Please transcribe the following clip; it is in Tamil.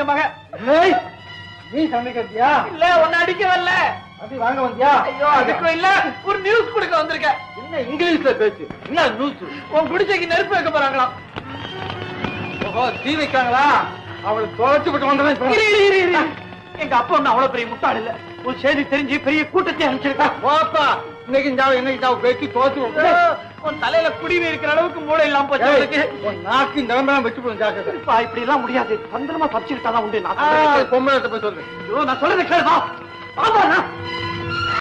எங்க மகன். நீ சமைக்கிறியா? இல்ல உன்னை அடிக்க வரல. அப்படி வாங்க வந்தியா? ஐயோ அதுக்கும் இல்ல, ஒரு நியூஸ் கொடுக்க வந்திருக்கேன். என்ன இங்கிலீஷ்ல பேச்சு? என்ன நியூஸ்? உன் குடிசைக்கு நெருப்பு வைக்க போறாங்களாம். ஓஹோ, தீ வைக்காங்களா? அவளை துவைச்சு விட்டு வந்தவன். எங்க அப்பா ஒண்ணு அவ்வளவு பெரிய முட்டாள் இல்ல. ஒரு செய்தி தெரிஞ்சு பெரிய கூட்டத்தை அனுப்பிச்சிருக்கான். போப்பா, இன்னைக்கு வெட்டி துவைச்சு உன் தலையில குடிவி இருக்கிற அளவுக்கு மூளை இல்லாம போச்சு. நாக்கு இந்த வச்சு போடும் ஜாக்கிரதை. இப்படி எல்லாம் முடியாது. தந்திரமா பறிச்சுக்கிட்டாதான் உண்டு. பொம்பளை போய் சொல்லு. நான் சொல்றது கேளுமா?